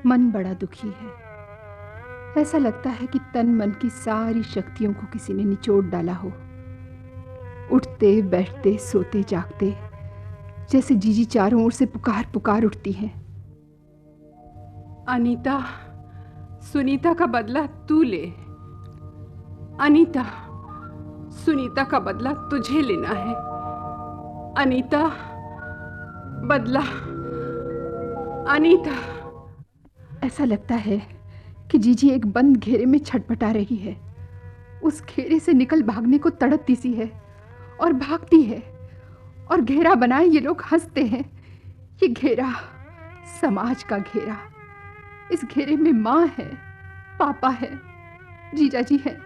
मन बड़ा दुखी है। ऐसा लगता है कि तन मन की सारी शक्तियों को किसी ने निचोड़ डाला हो। उठते बैठते सोते जागते जैसे जीजी चारों ओर से पुकार पुकार उठती हैं। अनीता, सुनीता का बदला तू ले। अनीता, सुनीता का बदला तुझे लेना है। अनीता, बदला। अनीता। ऐसा लगता है कि जीजी एक बंद घेरे में छटपटा रही है। उस घेरे से निकल भागने को तड़पती सी है और भागती है। और घेरा बनाए ये लोग हंसते हैं। ये घेरा समाज का घेरा। इस घेरे में माँ है, पापा है, जीजा जी है,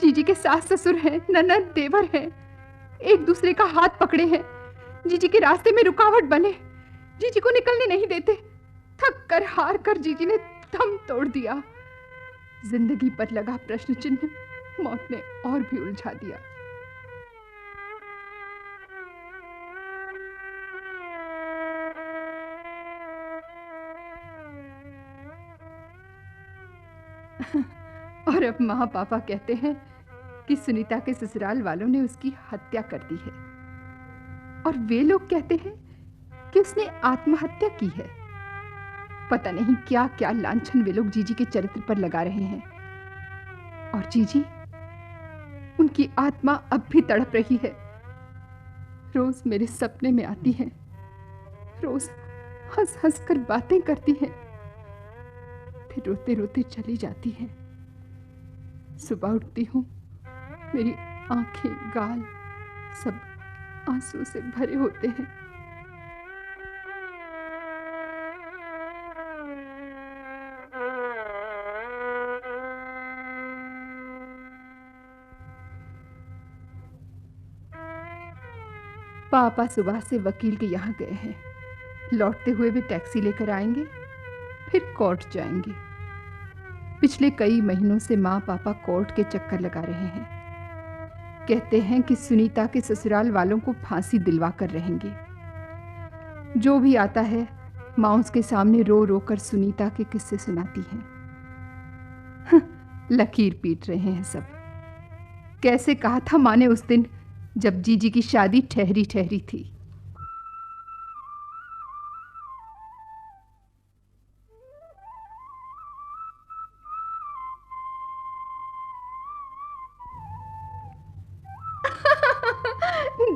जीजी के सास ससुर हैं, ननद देवर हैं। एक दूसरे का हाथ पकड़े हैं। जीजी के रास्ते में रुकावट बने, जीजी को निकलने नहीं देते। थक कर हार कर जीजी ने दम तोड़ दिया। जिंदगी पर लगा प्रश्न चिन्ह मौत ने और भी उलझा दिया। और अब माँ पापा कहते हैं कि सुनीता के ससुराल वालों ने उसकी हत्या कर दी है। और वे लोग कहते हैं कि उसने आत्महत्या की है। पता नहीं क्या क्या लांछन वे लोग जीजी के चरित्र पर लगा रहे हैं। और जीजी, उनकी आत्मा अब भी तड़प रही है। रोज मेरे सपने में आती है, रोज हंस हंस कर बातें करती है, फिर रोते रोते चली जाती है। सुबह उठती हूँ, मेरी आंखें गाल सब आंसू से भरे होते हैं। पापा सुबह से वकील के यहाँ गए हैं। लौटते हुए वे टैक्सी लेकर आएंगे, फिर कोर्ट जाएंगे। पिछले कई महीनों से माँ पापा कोर्ट के चक्कर लगा रहे हैं। कहते हैं कि सुनीता के ससुराल वालों को फांसी दिलवा कर रहेंगे। जो भी आता है माँ उसके सामने रो रो कर सुनीता के किस्से सुनाती हैं। लकीर पीट रहे हैं सब। कैसे कहा था माँ ने उस दिन जब जीजी की शादी ठहरी ठहरी थी।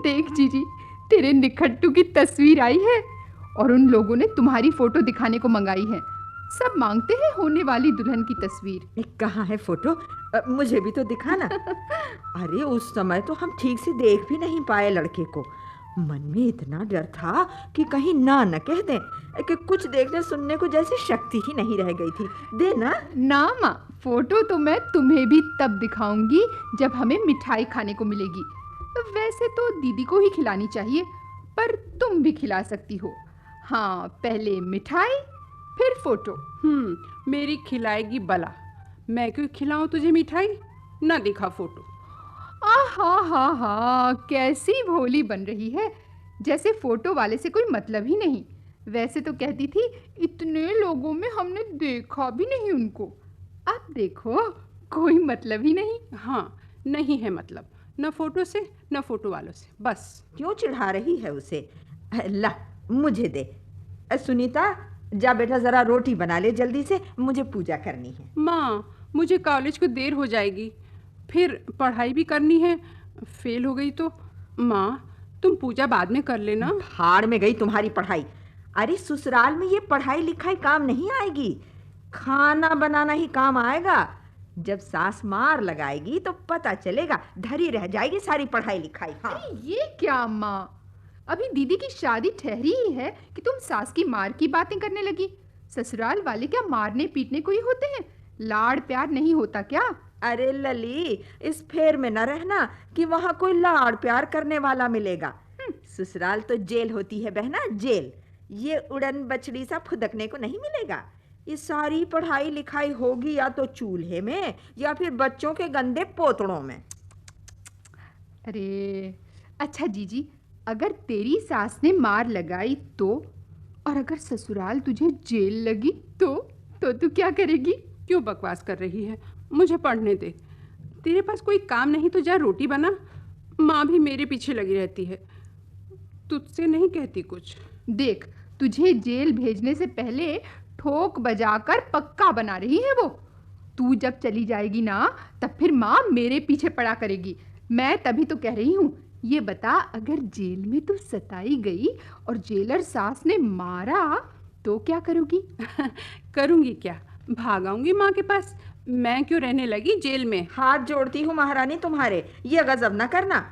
देख जीजी, तेरे निखट्टू की तस्वीर आई है और उन लोगों ने तुम्हारी फोटो दिखाने को मंगाई है। सब मांगते हैं होने वाली दुल्हन की तस्वीर। कहाँ है फोटो? मुझे भी तो दिखाना। अरे उस समय तो हम ठीक से देख भी नहीं पाए लड़के को। मन में इतना डर था कि कहीं ना न कह दें कि कुछ देखने सुनने को जैसे शक्ति ही नहीं रह गई थी। देना ना माँ, फोटो तो मैं तुम्हें भी तब दिखाऊंगी जब हमें मिठाई खाने को मिलेगी। वैसे तो दीदी को ही खिलानी चाहिए, पर तुम भी खिला सकती हो। हाँ, पहले मिठाई फिर फोटो। मेरी खिलाएगी बला। मैं क्यों खिलाऊं तुझे मिठाई? ना दिखा फोटो। आहा हा हा, कैसी भोली बन रही है, जैसे फोटो वाले से कोई मतलब ही नहीं। वैसे तो कहती थी इतने लोगों में हमने देखा भी नहीं उनको। अब देखो कोई मतलब ही नहीं। हाँ, नहीं है मतलब, न फोटो से न फोटो वालों से। बस क्यों चिढ़ा रही है उसे? ला मुझे दे। सुनीता जा बेटा, जरा रोटी बना ले जल्दी से, मुझे पूजा करनी है। माँ, मुझे कॉलेज को देर हो जाएगी, फिर पढ़ाई भी करनी है। फेल हो गई तो माँ तुम पूजा बाद में कर लेना। भाड़ में गई तुम्हारी पढ़ाई। अरे ससुराल में ये पढ़ाई लिखाई काम नहीं आएगी, खाना बनाना ही काम आएगा। जब सास मार लगाएगी तो पता चलेगा, धरी रह जाएगी सारी पढ़ाई लिखाई। हाँ। अरे ये क्या माँ, अभी दीदी की शादी ठहरी ही है कि तुम सास की मार की बातें करने लगी। ससुराल वाले क्या मारने पीटने को ही होते हैं? लाड़ प्यार नहीं होता क्या? अरे लली, इस फेर में न रहना कि वहां कोई लाड़ प्यार करने वाला मिलेगा। ससुराल तो जेल होती है बहना, जेल। ये उड़न बछड़ी सा फुदकने को नहीं मिलेगा। ये सारी पढ़ाई लिखाई होगी या तो चूल्हे में या फिर बच्चों के गंदे पोतड़ों में। अरे अच्छा जीजी, अगर तेरी सास ने मार लगाई तो, और अगर ससुराल तुझे जेल लगी तो? तो तू क्या करेगी? क्यों बकवास कर रही है? मुझे पढ़ने दे। तेरे पास कोई काम नहीं तो जा रोटी बना। माँ भी मेरे पीछे लगी रहती है। तुझसे नहीं कहती कुछ। देख, तुझे जेल भेजने से पहले ठोक बजाकर पक्का बना रही है वो। तू जब चली जाएगी ना, तब फिर माँ मेरे पीछे पड़ा करेगी। मैं तभी तो कह रही हूँ, ये बता, अगर जेल में तू सताई गई और जेलर सास ने मारा तो क्या करोगी? करूँगी क्या? भाग आऊँगी माँ के पास। मैं क्यों रहने लगी जेल में? हाथ जोड़ती हूँ महारानी तुम्हारे, ये गजब न करना।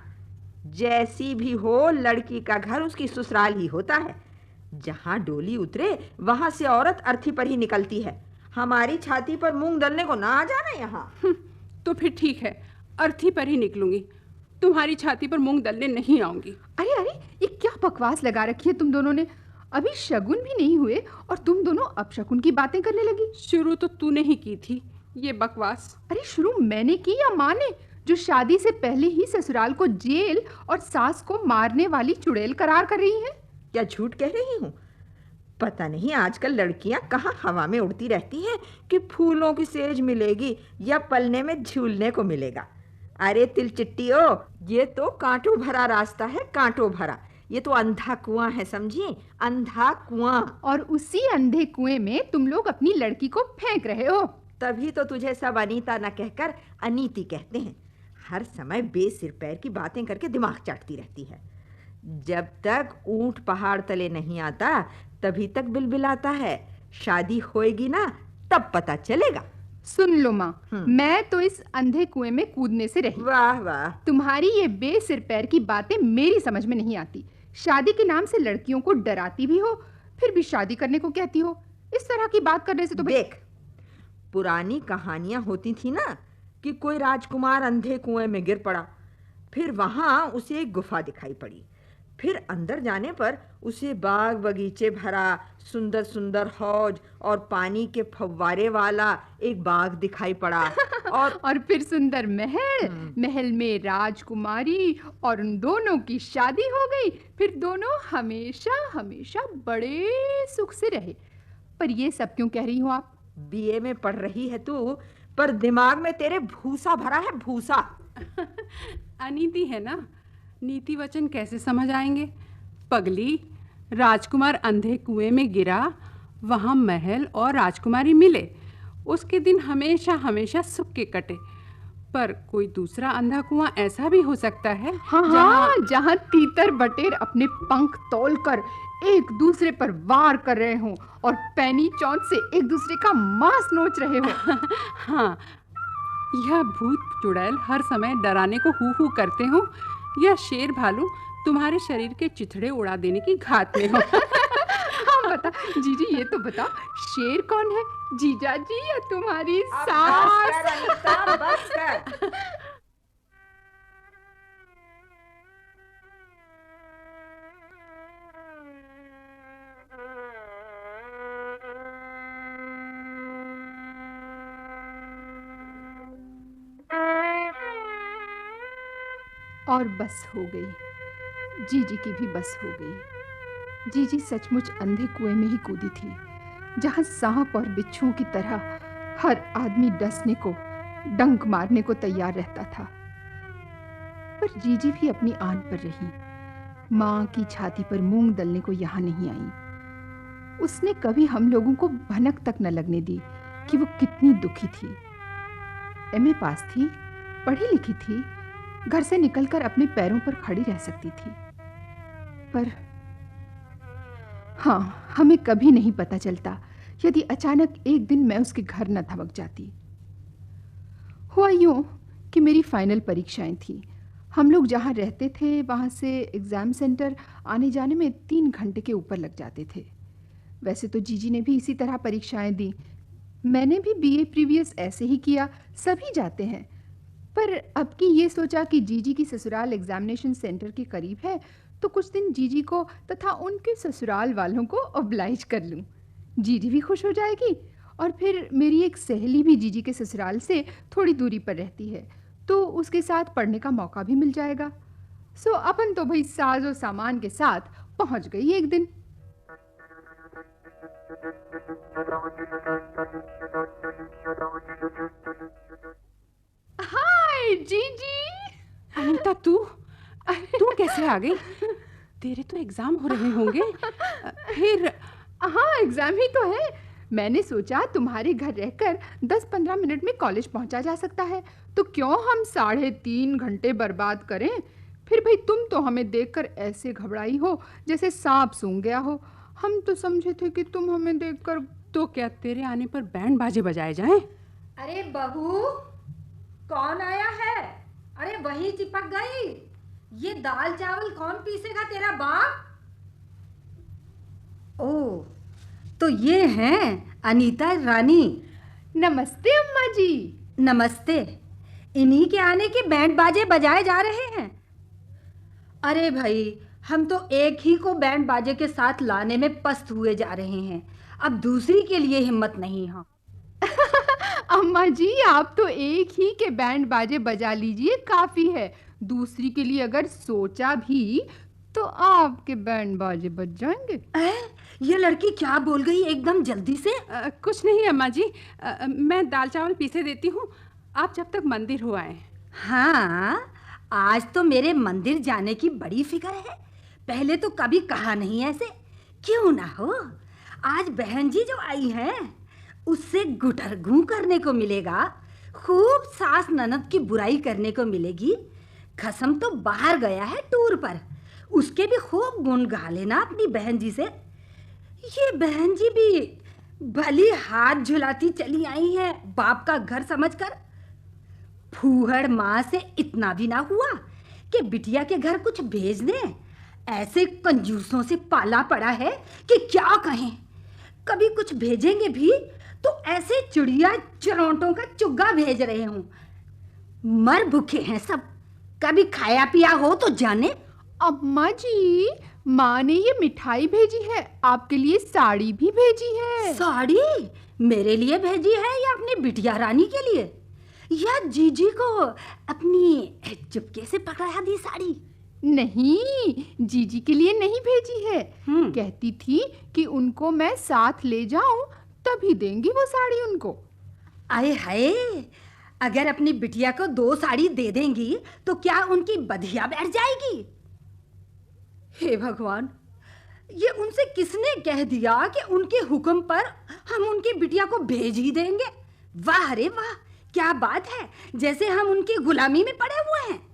जैसी भी हो, लड़की का घर उसकी ससुराल ही होता है। जहाँ डोली उतरे वहां से औरत अर्थी पर ही निकलती है। हमारी छाती पर मूंग दलने को ना आ जाना यहाँ। तो फिर ठीक है, अर्थी पर ही निकलूंगी। तुम्हारी छाती पर मूंग दलने नहीं आऊंगी। अरे अरे, ये क्या बकवास लगा रखी है तुम दोनों ने? अभी शगुन भी नहीं हुए और तुम दोनों अपशगुन की बातें करने लगी। शुरू तो तूने ही की थी ये बकवास। अरे शुरू मैंने की या माँ ने, जो शादी से पहले ही ससुराल को जेल और सास को मारने वाली चुड़ैल करार कर रही है? क्या झूठ कह रही हूँ? पता नहीं आजकल लड़कियां कहाँ हवा में उड़ती रहती हैं कि फूलों की सेज मिलेगी या पलने में झूलने को मिलेगा। अरे तिलचिट्टियो, ये तो कांटों भरा रास्ता है, कांटों भरा। ये तो अंधा कुआं है, समझी? अंधा कुआं। और उसी अंधे कुएं में तुम लोग अपनी लड़की को फेंक रहे हो। तभी तो तुझे सब अनीता न कहकर अनीति कहते हैं। हर समय बेसिर पैर की बातें करके दिमाग चाटती रहती है। जब तक ऊंट पहाड़ तले नहीं आता तभी तक बिलबिलाता है। शादी होएगी ना, तब पता चलेगा। सुन लो माँ, मैं तो इस अंधे कुएं में कूदने से रही। वाह वाह, तुम्हारी ये बेसिर पैर की बातें मेरी समझ में नहीं आती। शादी के नाम से लड़कियों को डराती भी हो, फिर भी शादी करने को कहती हो। इस तरह की बात करने से तो देख, पुरानी कहानियां होती थी ना कि कोई राजकुमार अंधे कुएं में गिर पड़ा, फिर वहां उसे एक गुफा दिखाई पड़ी, फिर अंदर जाने पर उसे बाग बगीचे भरा सुंदर सुंदर हौज और पानी के फव्वारे वाला एक बाग दिखाई पड़ा और फिर सुंदर महल, महल में राजकुमारी, और उन दोनों की शादी हो गई। फिर दोनों हमेशा हमेशा बड़े सुख से रहे। पर ये सब क्यों कह रही हो आप? बीए में पढ़ रही है तू, पर दिमाग में तेरे भूसा भरा है, भूसा। अनीति है ना, नीति वचन कैसे समझ आएंगे? पगली, राजकुमार अंधे कुएं में गिरा, वहां महल और राजकुमारी मिले, उसके दिन हमेशा हमेशा सुख के कटे। पर कोई दूसरा अंधा कुआं ऐसा भी हो सकता है। हाँ, जहाँ तीतर बटेर अपने पंख तोलकर एक दूसरे पर वार कर रहे हों और पैनी चौंच से एक दूसरे का मांस नोच रहे हो। हाँ, यह भूत चुड़ैल हर समय डराने को हू हू करते हो, या शेर भालू तुम्हारे शरीर के चिथड़े उड़ा देने की घात में हो। हाँ बता जीजी, ये तो बता, शेर कौन है, जीजा जी या तुम्हारी सास? बस कर अनीता, बस कर। और बस हो गई, जीजी की भी बस हो गई। जीजी सचमुच अंधे कुएं में ही कूदी थी, जहां सांप और बिच्छुओं की तरह हर आदमी डसने को, डंक मारने को तैयार रहता था। पर जीजी भी अपनी आन पर रही। माँ की छाती पर मूंग दलने को यहाँ नहीं आई। उसने कभी हम लोगों को भनक तक न लगने दी कि वो कितनी दुखी थी। एमए पास थी, पढ़ी लिखी थी, घर से निकलकर अपने पैरों पर खड़ी रह सकती थी। पर हाँ, हमें कभी नहीं पता चलता यदि अचानक एक दिन मैं उसके घर न धमक जाती। हुआ यूं कि मेरी फाइनल परीक्षाएं थी। हम लोग जहाँ रहते थे वहाँ से एग्ज़ाम सेंटर आने जाने में 3 घंटे के ऊपर लग जाते थे। वैसे तो जीजी ने भी इसी तरह परीक्षाएं दी, मैंने भी बीए प्रीवियस ऐसे ही किया, सभी जाते हैं। पर अब की ये सोचा कि जीजी की ससुराल एग्जामिनेशन सेंटर के करीब है, तो कुछ दिन जीजी को तथा उनके ससुराल वालों को ऑब्लाइज कर लूं। जीजी भी खुश हो जाएगी, और फिर मेरी एक सहेली भी जीजी के ससुराल से थोड़ी दूरी पर रहती है, तो उसके साथ पढ़ने का मौका भी मिल जाएगा। सो अपन तो भाई साजो सामान के साथ पहुंच गई एक दिन। हाय जीजी। अनीता, तू कैसे आ गई? तेरे तो एग्जाम हो रहे होंगे। फिर? हाँ, एग्जाम ही तो है। मैंने सोचा तुम्हारे घर रहकर 10-15 मिनट में कॉलेज पहुंचा जा सकता है, तो क्यों हम 3.5 घंटे बर्बाद करें। फिर भाई तुम तो हमें देखकर ऐसे घबराई हो जैसे सांप सूंघ गया हो। हम तो समझे थे कि तुम हमें देखकर। तो क्या तेरे आने पर बैंड बाजे बजाए जाएं? अरे बहू, कौन आया है? अरे वही चिपक गई। ये दाल चावल कौन पीसेगा, तेरा बाप? ओ, तो ये हैं अनीता रानी। नमस्ते अम्मा जी। नमस्ते। इन्हीं के आने के बैंड बाजे बजाए जा रहे हैं। अरे भाई, हम तो एक ही को बैंड बाजे के साथ लाने में पस्त हुए जा रहे हैं, अब दूसरी के लिए हिम्मत नहीं है। अम्मा जी, आप तो एक ही के बैंड बाजे बजा लीजिए, काफी है। दूसरी के लिए अगर सोचा भी तो आपके बैंड बाजे बज जाएंगे। ये लड़की क्या बोल गई एकदम जल्दी से? कुछ नहीं अम्मा जी, मैं दाल चावल पीसे देती हूँ, आप जब तक मंदिर हो आए। हाँ, आज तो मेरे मंदिर जाने की बड़ी फिक्र है। पहले तो कभी कहा नहीं ऐसे। क्यों ना हो, आज बहन जी जो आई हैं उससे गुटरगू करने को मिलेगा, खूब सास ननद की बुराई करने को मिलेगी। खसम तो बाहर गया है टूर पर, उसके भी खूब गुण गा लेना अपनी बहन जी से। ये बहन जी भी भली हाथ झुलाती चली आई है बाप का घर समझकर। फूहड़ माँ से इतना भी ना हुआ कि बिटिया के घर कुछ भेज दें। ऐसे कंजूसों से पाला पड़ा है कि क्या कहें। कभी कुछ भेजेंगे भी तो ऐसे चिड़िया चिरौंटों का चुग्गा भेज रहे हूँ। मर भूखे हैं सब, कभी खाया पिया हो तो जाने। अम्मा जी, माँ ने ये मिठाई भेजी है, आपके लिए साड़ी भी भेजी है। साड़ी मेरे लिए भेजी है या अपनी बिटिया रानी के लिए? या जीजी को अपनी चुपके से पकड़ा दी साड़ी? नहीं, जीजी के लिए नहीं भेजी है। कहती थी कि उनको मैं साथ ले जाऊं तभी देंगी वो साड़ी उनको। आए हाय, अगर अपनी बिटिया को 2 साड़ी दे देंगी तो क्या उनकी बधिया बैठ जाएगी? हे भगवान, ये उनसे किसने कह दिया कि उनके हुक्म पर हम उनकी बिटिया को भेज ही देंगे? वाह रे वाह, क्या बात है, जैसे हम उनकी गुलामी में पड़े हुए हैं।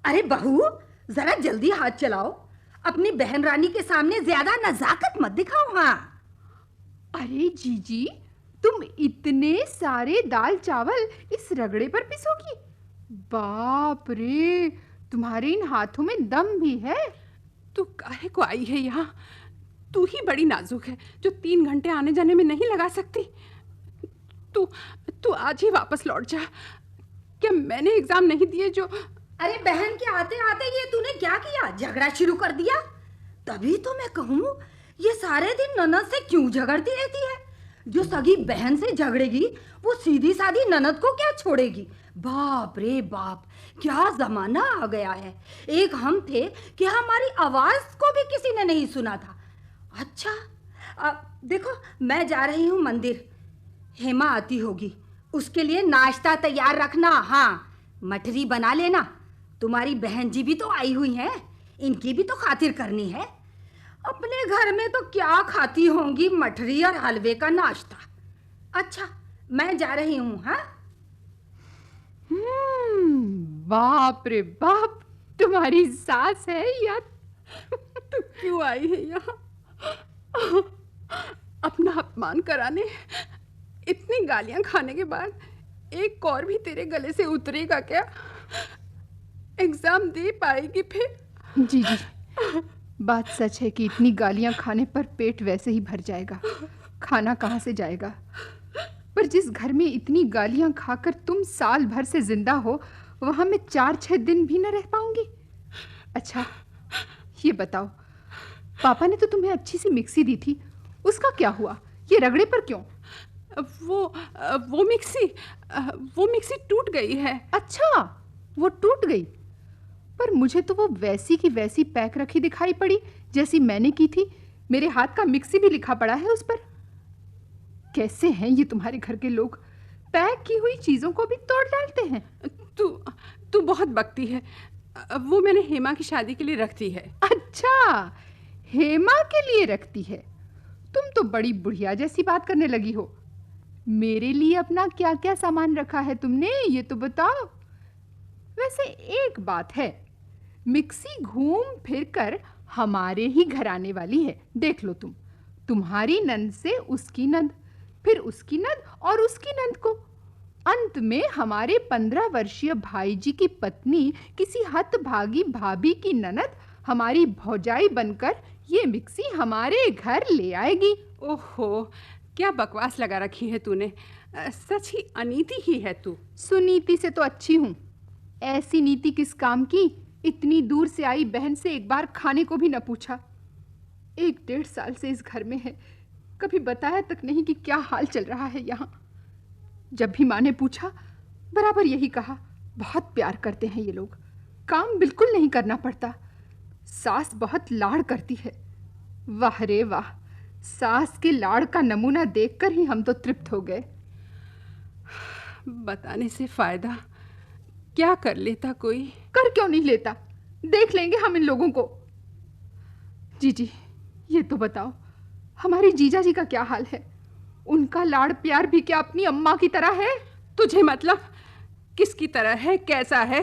अरे बहू, जरा जल्दी हाथ चलाओ, अपनी बहन रानी के सामने ज्यादा नजाकत मत दिखाओ। हाँ। अरे जीजी, तुम इतने सारे दाल चावल इस रगड़े पर पिसोगी? बाप रे, तुम्हारे इन हाथों में दम भी है। तू काहे को आई है यहाँ? तू ही बड़ी नाजुक है जो 3 घंटे आने जाने में नहीं लगा सकती। तू आज ही वापस लौट जा। क्या मैंने एग्जाम नहीं दिए जो? अरे बहन के आते आते ये तूने क्या किया? झगड़ा शुरू कर दिया? तभी तो मैं कहूँ, ये सारे दिन ननद से क्यों झगड़ती रहती है? जो सगी बहन से झगड़ेगी वो सीधी सादी ननद को क्या छोड़ेगी? बाप रे बाप, क्या जमाना आ गया है। एक हम थे कि हमारी आवाज को भी किसी ने नहीं सुना था। अच्छा, देखो मैं जा रही हूँ मंदिर। हेमा आती होगी, उसके लिए नाश्ता तैयार रखना। हाँ, मठरी बना लेना। तुम्हारी बहन जी भी तो आई हुई हैं, इनकी भी तो खातिर करनी है। अपने घर में तो क्या खाती होंगी मठरी और हलवे का नाश्ता। अच्छा, मैं जा रही हूँ। हाँ। बाप रे बाप, तुम्हारी सास है या? तू क्यों आई है यहाँ? अपना अपमान कराने? इतनी गालियां खाने के बाद एक और भी तेरे गले से उतरेगा क्या? एग्जाम दे पाएगी फिर? जी, बात सच है कि इतनी गालियां खाने पर पेट वैसे ही भर जाएगा, खाना कहाँ से जाएगा। पर जिस घर में इतनी गालियां खाकर तुम साल भर से जिंदा हो, वहां मैं 4-6 दिन भी न रह पाऊंगी। अच्छा, ये बताओ, पापा ने तो तुम्हें अच्छी सी मिक्सी दी थी, उसका क्या हुआ? ये रगड़े पर क्यों? वो मिक्सी टूट गई है। अच्छा, वो टूट गई? पर मुझे तो वो वैसी की वैसी पैक रखी दिखाई पड़ी जैसी मैंने की थी। मेरे हाथ का मिक्सी भी लिखा पड़ा है उस पर। कैसे हैं ये तुम्हारे घर के लोग, पैक की हुई चीजों को भी तोड़ डालते हैं। तू बहुत बकती है। वो मैंने हेमा की शादी के लिए रख दी है। अच्छा, हेमा के लिए रखती है। तुम तो बड़ी बुढ़िया जैसी बात करने लगी हो। मेरे लिए अपना क्या क्या सामान रखा है तुमने, ये तो बताओ। वैसे एक बात है, मिक्सी घूम फिर कर हमारे ही घर आने वाली है। देख लो तुम्हारी नंद से उसकी नंद, फिर उसकी नंद और उसकी नंद को, अंत में हमारे 15 वर्षीय भाई जी की पत्नी किसी हतभागी भाभी की ननद हमारी भौजाई बनकर ये मिक्सी हमारे घर ले आएगी। ओहो, क्या बकवास लगा रखी है तूने। सच ही अनीति ही है तू। सुनीति से तो अच्छी हूँ। ऐसी नीति किस काम की, इतनी दूर से आई बहन से एक बार खाने को भी न पूछा। 1-1.5 साल से इस घर में है, कभी बताया तक नहीं कि क्या हाल चल रहा है यहाँ। जब भी माँ ने पूछा बराबर यही कहा, बहुत प्यार करते हैं ये लोग, काम बिल्कुल नहीं करना पड़ता। सास बहुत लाड़ करती है। वाह रे वाह, सास के लाड़ का नमूना देखकर ही हम तो तृप्त हो गए। बताने से फायदा, क्या कर लेता कोई। कर क्यों नहीं लेता, देख लेंगे हम इन लोगों को। जीजी, ये तो बताओ हमारे जीजा जी का क्या हाल है। उनका लाड़ प्यार भी क्या अपनी अम्मा की तरह है? तुझे मतलब किसकी तरह है, कैसा है?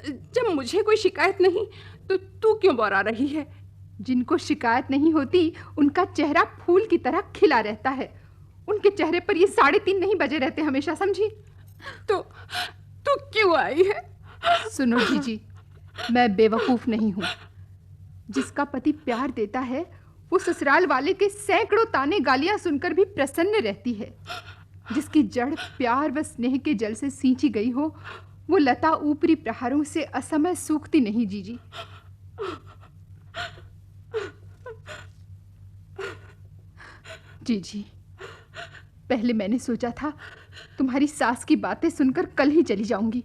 जब मुझे कोई शिकायत नहीं तो तू क्यों बौरा रही है? जिनको शिकायत नहीं होती उनका चेहरा फूल की तरह खिला रहता है। उनके चेहरे पर ये 3:30 नहीं बजे रहते हमेशा, समझी? तो तू क्यों आई है? सुनो जीजी, मैं बेवकूफ नहीं हूँ। जिसका पति प्यार देता है वो ससुराल वाले के सैकड़ों ताने गालियां सुनकर भी प्रसन्न रहती है। जिसकी जड़ प्यार व स्नेह के जल से सींची गई हो वो लता ऊपरी प्रहारों से असमय सूखती नहीं जीजी। जीजी, पहले मैंने सोचा था तुम्हारी सास की बातें सुनकर कल ही चली जाऊंगी,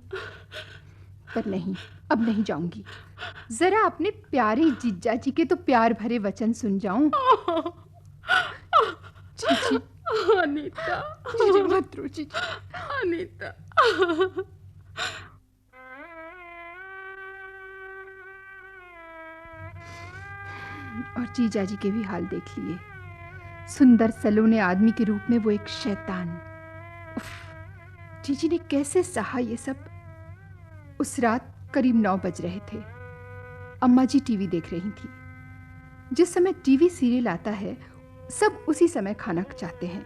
पर नहीं, अब नहीं जाऊंगी। जरा अपने प्यारे जीजा जी के तो प्यार भरे वचन सुन जाऊं। जीजी, अनीता, जीजी मत रो जीजी। अनीता। और जीजा जी के भी हाल देख लिए। सुंदर सलोने आदमी के रूप में वो एक शैतान। उफ, जीजी ने कैसे सहा ये सब। उस रात करीब 9 बज रहे थे। अम्मा जी टीवी देख रही थी। जिस समय टीवी सीरियल आता है सब उसी समय खाना चाहते हैं,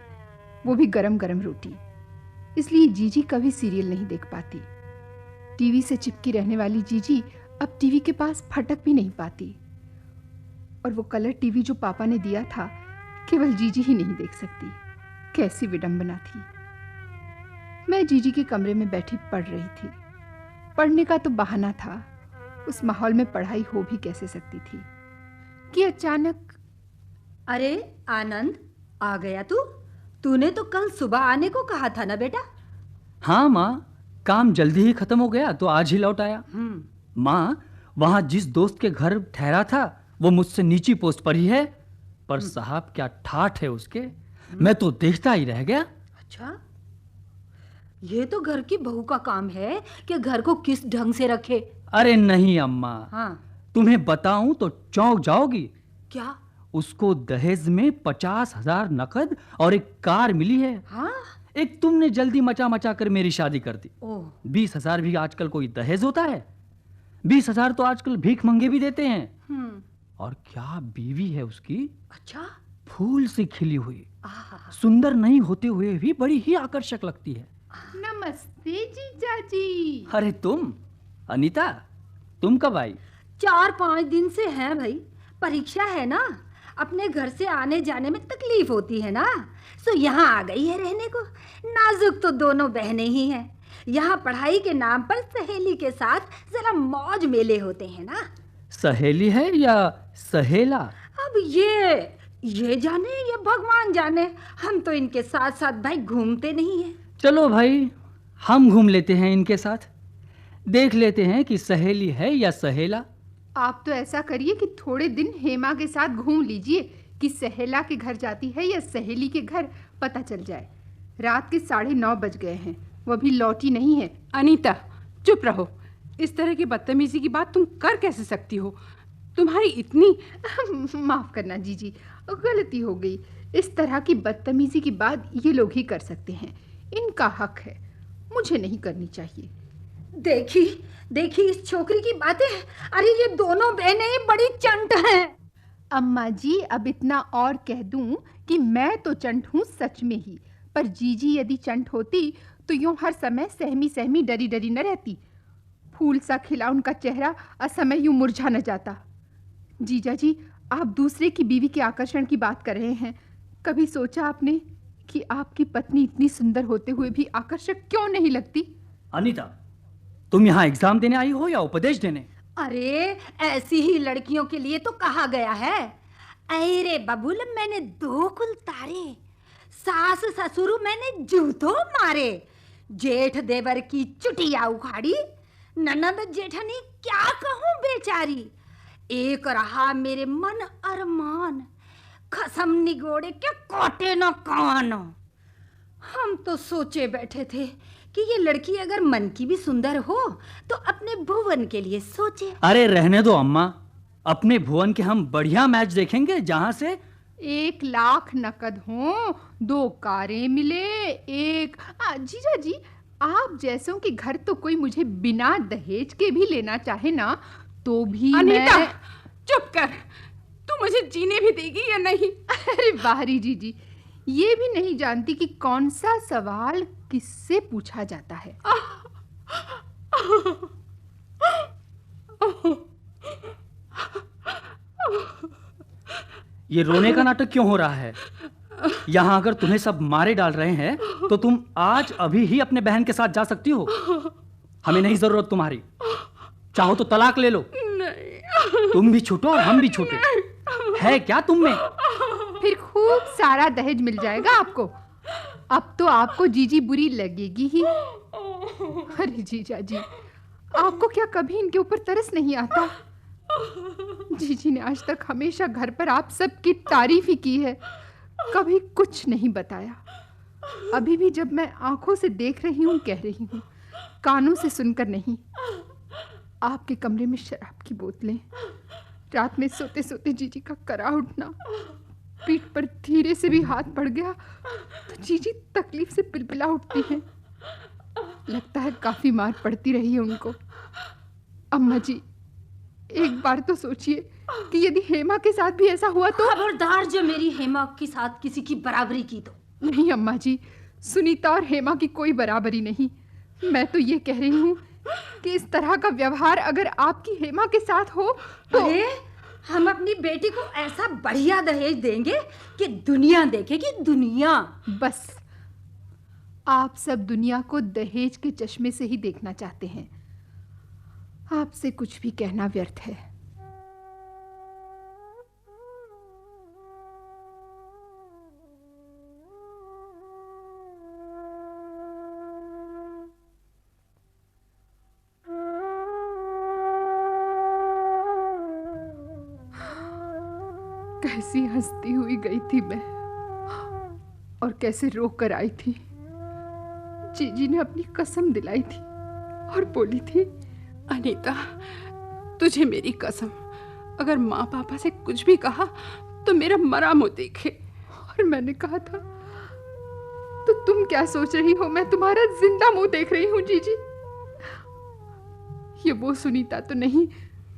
वो भी गरम गरम रोटी। इसलिए जीजी कभी सीरियल नहीं देख पाती। टीवी से चिपकी रहने वाली जीजी अब टीवी के पास फटक भी नहीं पाती। और वो कलर टीवी जो पापा ने दिया था केवल जीजी ही नहीं देख सकती। कैसी विडंबना थी। मैं जीजी के कमरे में बैठी पढ़ रही थी। पढ़ने का तो बहाना था, उस माहौल में पढ़ाई हो भी कैसे सकती थी कि अचानक। अरे आनंद, आ गया तू? तूने तो कल सुबह आने को कहा था ना बेटा? हाँ माँ, काम जल्दी ही खत्म हो गया तो आज ही लौट आया। माँ, वहाँ जिस दोस्त के घर ठहरा था वो मुझसे नीची पोस्ट पर ही है, पर साहब क्या ठाठ है उसके, मैं तो देखता ही रह गया। अच्छा, ये तो घर की बहू का काम है कि घर को किस ढंग से रखे। अरे नहीं अम्मा, हाँ, तुम्हें बताऊं तो चौंक जाओगी। क्या? उसको दहेज में 50,000 नकद और एक कार मिली है। हाँ? एक तुमने जल्दी मचा मचा कर मेरी शादी कर दी। ओह, 20,000 भी आजकल कोई दहेज होता है? 20,000 तो आजकल भीख मंगे भी देते हैं। और क्या बीवी है उसकी, अच्छा, फूल सी खिली हुई, आहा, सुंदर नहीं होते हुए भी बड़ी ही आकर्षक लगती है। नमस्ते जीजा जी। अरे तुम अनीता, तुम कब आई? 4-5 दिन से हैं भाई। परीक्षा है ना, अपने घर से आने जाने में तकलीफ होती है ना, सो यहाँ आ गई है रहने को। नाजुक तो दोनों बहनें ही हैं। यहाँ पढ़ाई के नाम पर सहेली के साथ जरा मौज मेले होते हैं ना। सहेली है या सहेला? अब ये जाने या भगवान जाने, हम तो इनके साथ साथ भाई घूमते नहीं हैं। चलो भाई, हम घूम लेते हैं इनके साथ, देख लेते हैं कि सहेली है या सहेला। आप तो ऐसा करिए कि थोड़े दिन हेमा के साथ घूम लीजिए, कि सहेला के घर जाती है या सहेली के घर पता चल जाए। रात के 9:30 बज गए हैं, वो अभी लौटी नहीं है। अनीता चुप रहो। इस तरह की बदतमीजी की बात तुम कर कैसे सकती हो? तुम्हारी इतनी माफ करना जीजी, गलती हो गई। इस तरह की बदतमीजी की बात ये लोग ही कर सकते हैं, इनका हक है, मुझे नहीं करनी चाहिए। देखी देखी इस छोकरी की बातें। अरे ये दोनों बहनें बड़ी चंट हैं। अम्मा जी, अब इतना और कह दूं कि मैं तो चंट हूँ सच में ही, पर जीजी यदि चंट होती तो यूं हर समय सहमी सहमी डरी डरी न रहती। फूल सा खिला उनका चेहरा असमय यूं मुरझा न जाता। जीजा जी, आप दूसरे की बीवी के आकर्षण की बात कर रहे हैं। कभी सोचा आपने कि आपकी पत्नी इतनी सुंदर होते हुए भी आकर्षक क्यों नहीं लगती? अनीता, तुम यहाँ एग्जाम देने आई हो या उपदेश देने? अरे ऐसी ही लड़कियों के लिए तो कहा गया है। अरे बबुल, मैंने 2 कुल तारे, सास ससुर मैंने जूतों मारे, जेठ देवर की चुटिया उखाड़ी, ननद जेठनी क्या कहूँ बेचारी, एक रहा मेरे मन अरमान, खसम निगोड़े के कोटे न कान। हम तो सोचे बैठे थे कि ये लड़की अगर मन की भी सुंदर हो तो अपने भुवन के लिए सोचे। अरे रहने दो अम्मा, अपने भुवन के हम बढ़िया मैच देखेंगे जहाँ से 1 लाख नकद हो, 2 कारें मिले, एक जीजा जी, आप जैसों के घर तो कोई मुझे बिना दहेज के भी लेना चाहे ना तो भी अनीता मैं... चुप कर। तू मुझे जीने भी देगी या नहीं? अरे बाहरी जीजी, ये भी नहीं जानती कि कौन सा सवाल किससे पूछा जाता है। ये रोने का नाटक क्यों हो रहा है? यहाँ अगर तुम्हें सब मारे डाल रहे हैं तो तुम आज अभी ही अपने बहन के साथ जा सकती हो। हमें नहीं जरूरत तुम्हारी, चाहो तो तलाक ले लो। नहीं। तुम भी छूटो और हम भी छूटे। है क्या तुम में? फिर खूब सारा दहेज मिल जाएगा आपको। अब तो आपको जीजी बुरी लगेगी ही। अरे जीजा जी, आपको क्या कभी इनके ऊपर तरस नहीं आता? जीजी ने आज तक हमेशा घर पर आप सबकी तारीफ ही की है, कभी कुछ नहीं बताया। अभी भी जब मैं आंखों से देख रही हूँ कह रही हूँ, कानों से सुनकर नहीं। आपके कमरे में शराब की बोतलें, रात में सोते सोते जीजी का करा उठना, पीठ पर धीरे से भी हाथ पड़ गया तो जीजी तकलीफ से पिलपिला उठती हैं। लगता है काफी मार पड़ती रही है उनको। अम्मा जी, एक बार तो सोचिए कि यदि हेमा के साथ भी ऐसा हुआ तो। खबरदार जो मेरी हेमा के साथ किसी की बराबरी की तो। नहीं अम्मा जी, सुनीता और हेमा की कोई बराबरी नहीं। मैं तो ये कह रही हूँ कि इस तरह का व्यवहार अगर आपकी हेमा के साथ हो तो। अरे हम अपनी बेटी को ऐसा बढ़िया दहेज देंगे कि दुनिया देखेगी, दुनिया। बस आप सब दुनिया को दहेज के चश्मे से ही देखना चाहते हैं। आपसे कुछ भी कहना व्यर्थ है। कैसी हंसती हुई गई थी मैं और कैसे रोक कर आई थी। जीजी ने अपनी कसम दिलाई थी और बोली थी, अनीता, तुझे मेरी कसम, अगर माँ पापा से कुछ भी कहा तो मेरा मरा मुँह देखे। और मैंने कहा था, तो तुम क्या सोच रही हो मैं तुम्हारा जिंदा मुंह देख रही हूँ जीजी? ये वो सुनीता तो नहीं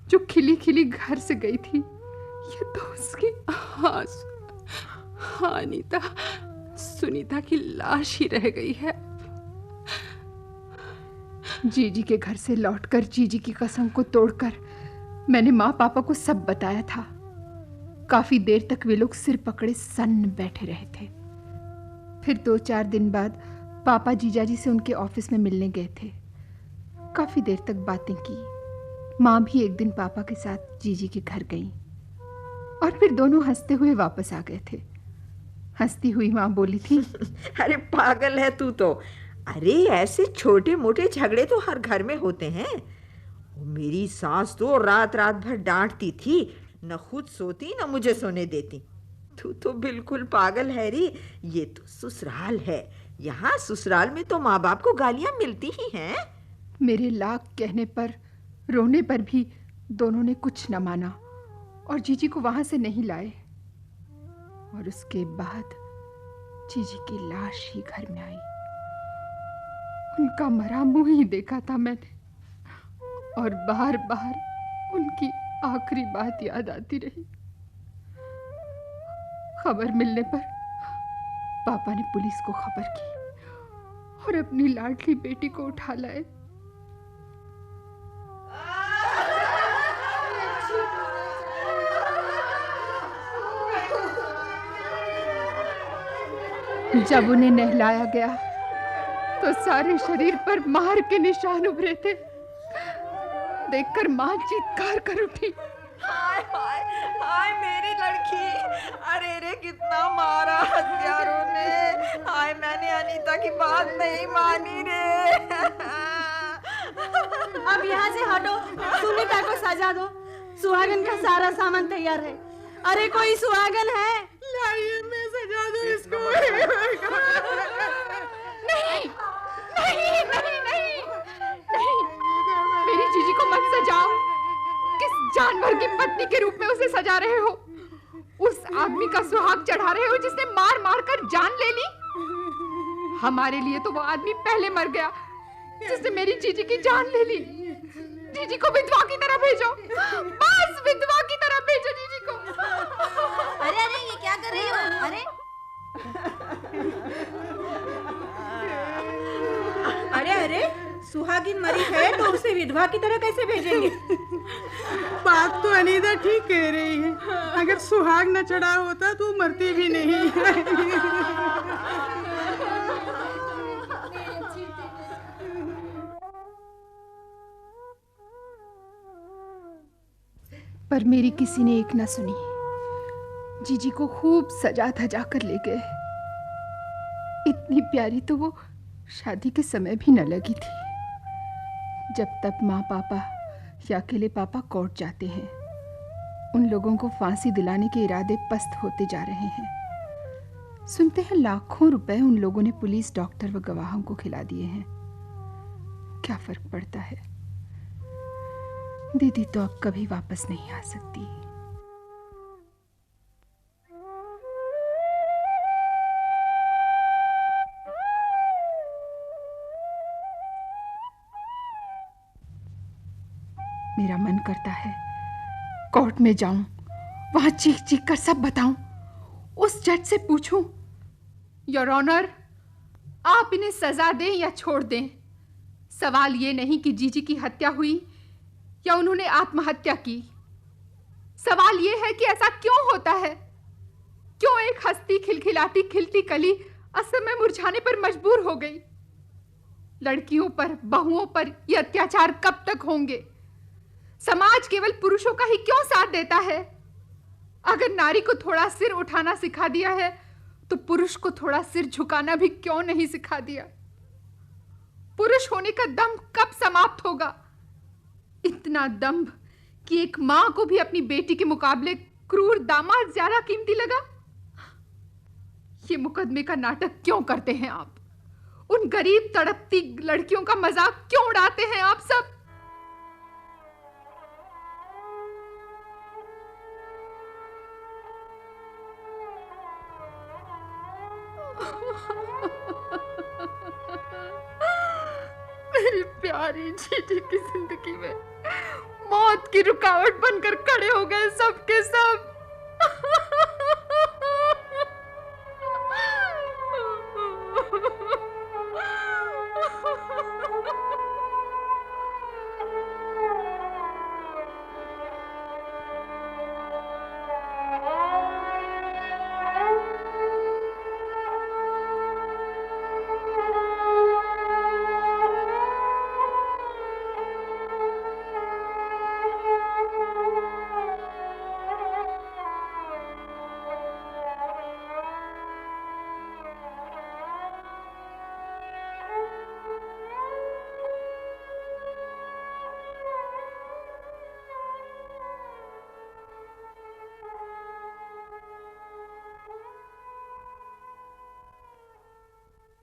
जो खिली खिली घर से गई थी, ये तो उसकी। हाँ अनीता, सुनीता की लाश ही रह गई है। जीजी के घर से लौटकर जीजी की कसम को तोड़कर मैंने माँ पापा को सब बताया था। काफी देर तक वे लोग सिर पकड़े सन्न बैठे रहे थे। फिर 2-4 दिन बाद पापा जीजाजी से उनके ऑफिस में मिलने गए थे। काफी देर तक बातें की। माँ भी एक दिन पापा के साथ जीजी के घर गई और फिर दोनों हंसते हुए वापस आ गए थे। हंसती हुई माँ बोली थी, अरे पागल है तू तो। अरे ऐसे छोटे मोटे झगड़े तो हर घर में होते हैं। मेरी सास तो रात रात भर डांटती थी, न खुद सोती न मुझे सोने देती। तू तो बिल्कुल पागल है री। ये तो ससुराल है, यहाँ ससुराल में तो माँ बाप को गालियां मिलती ही हैं। मेरे लाख कहने पर, रोने पर भी दोनों ने कुछ न माना और जीजी को वहां से नहीं लाए। और उसके बाद जीजी की लाश ही घर में आई। उनका मरा मुंह ही देखा था मैंने और बार बार उनकी आखिरी बात याद आती रही। खबर मिलने पर पापा ने पुलिस को खबर की और अपनी लाडली बेटी को उठा लाए। जब उन्हें नहलाया गया तो सारे शरीर पर मार के निशान उभरे थे। देखकर मां चीत्कार कर उठी। हाय हाय हाय मेरी लड़की, अरे रे कितना मारा हत्यारों ने। हाय मैंने अनीता की बात नहीं मानी रे। अब यहाँ से हटो, सुनीता को सजा दो। सुहागन का सारा सामान तैयार है। अरे कोई सुहागन है? लाइए मैं सजा दूं इसको। नहीं नहीं नहीं नहीं नहीं, मेरी जीजी को मत सजाओ। किस जानवर की पत्नी के रूप में उसे सजा रहे हो? उस आदमी का सुहाग चढ़ा रहे हो जिसने मार मार कर जान ले ली। हमारे लिए तो वो आदमी पहले मर गया जिसने मेरी जीजी की जान ले ली। जीजी को विधवा की तरह भेजो, बस विधवा की तरह भेजो जीजी को। अरे अरे ये क्या कर रही हो? अरे अरे अरे सुहागिन मरी है तो उसे विधवा की तरह कैसे भेजेंगे? बात तो अनीता ठीक कह रही है। अगर सुहाग न चढ़ा होता तो मरती भी नहीं। पर मेरी किसी ने एक न सुनी। जीजी को खूब सजा धजा कर ले गए। इतनी प्यारी तो वो शादी के समय भी न लगी थी। जब तक माँ पापा या अकेले पापा कोर्ट जाते हैं, उन लोगों को फांसी दिलाने के इरादे पस्त होते जा रहे हैं। सुनते हैं लाखों रुपए उन लोगों ने पुलिस, डॉक्टर व गवाहों को खिला दिए हैं। क्या फर्क पड़ता है? दीदी तो अब कभी वापस नहीं आ सकती। मेरा मन करता है कोर्ट में जाऊं, वहां चीख चीख कर सब बताऊं, उस जज से पूछूं, योर ऑनर, आप इन्हें सजा दें या छोड़ दें। सवाल ये नहीं कि जीजी की हत्या हुई या उन्होंने आत्महत्या की। सवाल ये है कि ऐसा क्यों होता है? क्यों एक हंसती खिलखिलाती खिलती कली असमय मुरझाने पर मजबूर हो गई? लड़कियों पर, बहुओं पर ये अत्याचार कब तक होंगे? समाज केवल पुरुषों का ही क्यों साथ देता है? अगर नारी को थोड़ा सिर उठाना सिखा दिया है तो पुरुष को थोड़ा सिर झुकाना भी क्यों नहीं सिखा दिया? पुरुष होने का दम कब समाप्त होगा? इतना दंभ कि एक मां को भी अपनी बेटी के मुकाबले क्रूर दामाद ज्यादा कीमती लगा। ये मुकदमे का नाटक क्यों करते हैं आप? उन गरीब तड़पती लड़कियों का मजाक क्यों उड़ाते हैं आप सब? मेरी प्यारी जीजी की जिंदगी में मौत की रुकावट बनकर खड़े हो गए सब के सब।